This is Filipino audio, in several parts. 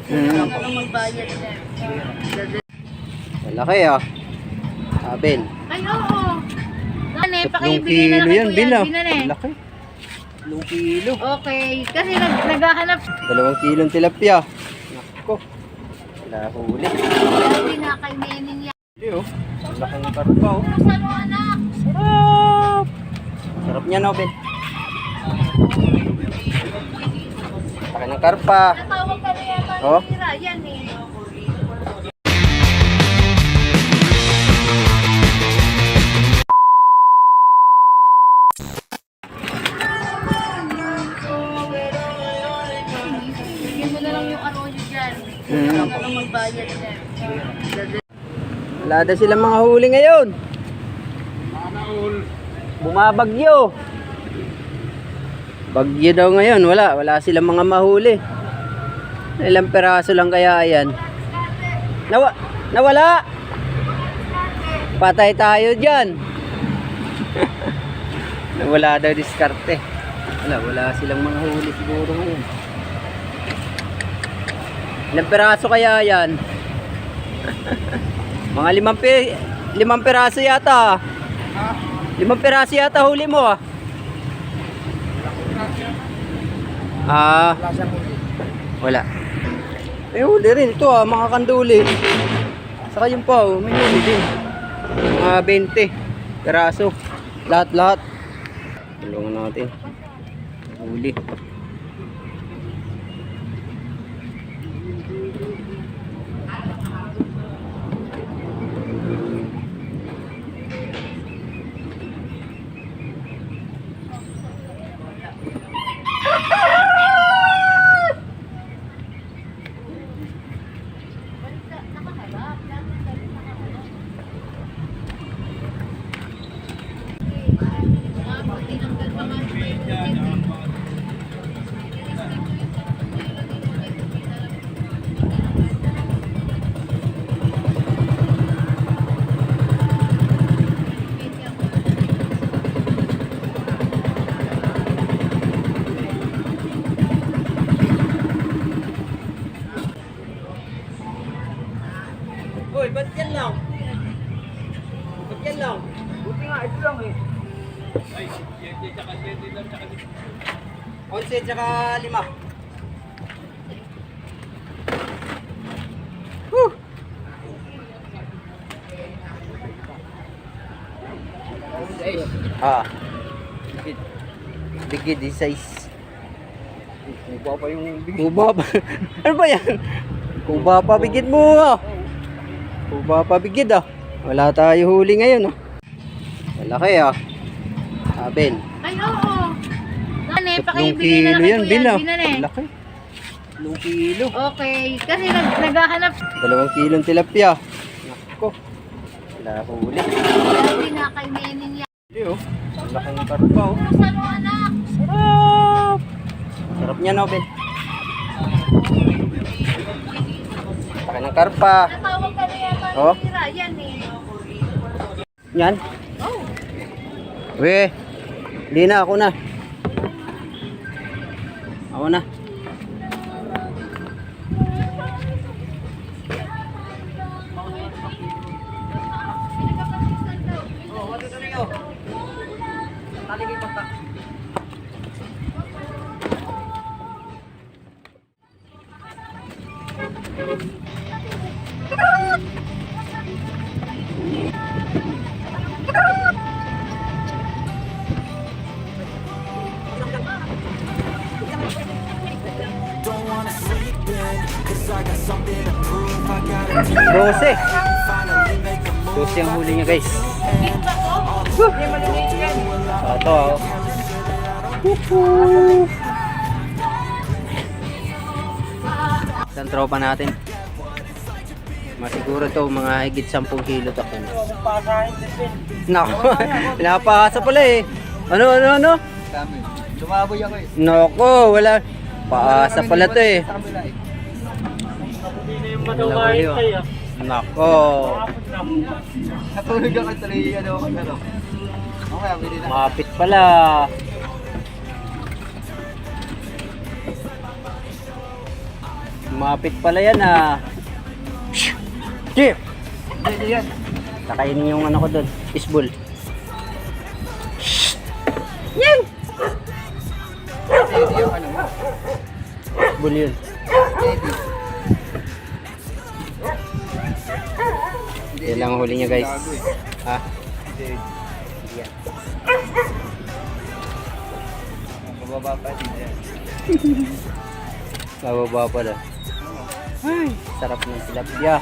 Ang magbayad na. Malaki ah. Abel. Ay, oo. Ano eh, 3 pakibigay na kilo lang yan, kay Bil Kuya ah. Alvin na eh. Malaki. 3 kilo. Okay, kasi naghahanap. 2 kilong tilapia. Nako. Wala huli. Sabi na kay Nening yan. Hindi oh. Malaki ng karpa oh. Saan mo anak? Sarap. Sarap niya no, Ben. Laki ng karpa. Natawag ka na yata Oh. ni Ryan eh. Bigyan mo na lang yung arroyo dyan. Ang magbayad na. Wala na silang mga huli ngayon. Bumabagyo. Bagyo daw ngayon. Wala silang mga mahuli. Ilang peraso lang kaya yan. Nawala. Patay tayo dyan. Wala daw diskarte. Wala silang mga huli siguro ngayon. Ilang peraso kaya yan? Mga 5 peraso yata. 5 peraso yata huli mo ah. Wala. May huli rin ito ah, mga kanduli. Saka yung pa oh, may huli din. Mga 20 peraso. Lahat. Tulungan natin. Huli. Uy, ba't yan lang? Ba't yan lang? Buti nga, ito lang eh. Ay, 7 tsaka 7 lang tsaka 11 tsaka 5. Woo! Bigid di size. Kuba pa yung bigid. Kuba pa. Ano ba yan? Kuba pa bigid mo ah. Kuba pa bigid ah. Wala tayo huli ngayon ah. Malaki ah. Abel. Ay, oo. Ano eh, 3 pakibigay na kilo lang kay yan, Kuya Bil ah. Alvin na eh. Malaki. 3 kilo. Okay, kasi naghahanap. 2 kilong tilapia. Nako. Wala huli. Sabi na kay Nening yan. Hindi oh. Malaki ng karpa oh. Saan mo anak? Sarap. Sarap niya no, Ben. Laki ng karpa. Natawag ka na yata Oh. ni Ryan eh. Yan. Oh. We. Hindi na, ako na. Ako na. Don't wanna sleep in, 'cause I got something to prove. I gotta 12. finally make a move. 12 ang huli niya guys. Ito oh. Isang tropa natin. Masiguro to mga higit 10 kilo to. Nako, pinapasa pala eh. Ano? Lumaboy ako eh. Nako, wala. Paasa pala to eh. Nako. Natulog ako tuloy ano. Okay, pwede na. Mapit pala. Lumapit pala yan ah. Chip! Hindi yan. Nakainin yung ano ko doon. Isbol. Yan! Hindi yung ano mo. Isbol yun. Yan lang ang huli niya guys. Ha? Yan. Bababa pa din yan. Bababa pala. Ay, sarap ng tilapia.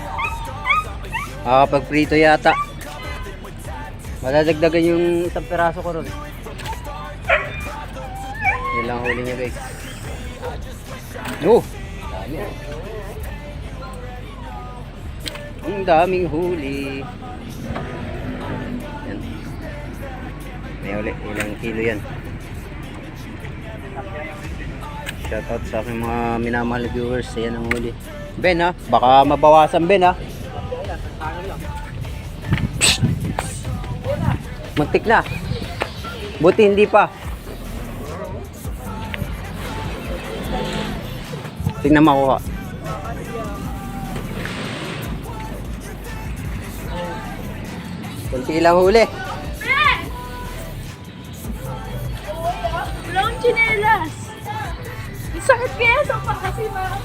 Makakapag-prito yata. Madadagdagan yung isang peraso ko ron. Yan lang ang huli niya guys. Oh! Dami. Ang daming huli. Yan. May uli. Ilang kilo yan. Shoutout sa aking mga minamahal na viewers. Ayan ang huli. Ben ha. Baka mabawasan Ben ha. Magtik na. Buti hindi pa. Tingnan makuha. Kunti lang huli. Wala akong tsinelas. Ang sakit kaya sa pa kasi mga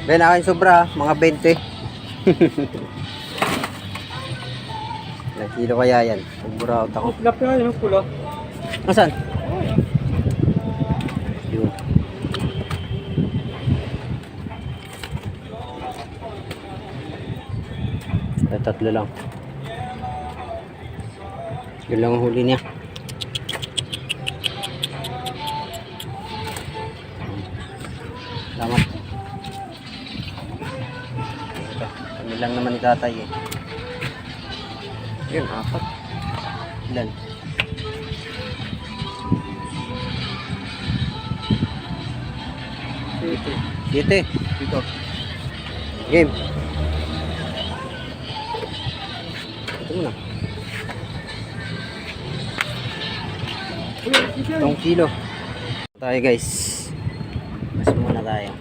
Ben, akin sobra, mga 20. Ilang kilo kaya yan? Sobra out ako. Lap na yung pula. Nasaan? Yun. Tatlo lang. Yun lang ang huli niya. Salamat. Ito, kami lang naman ni tatay eh. Yun, 4. Ilan? Siyete. Dito. Game. Ito muna. 1 kilo. Tayo guys. Mas muna tayo.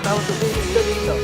Tawag to dito.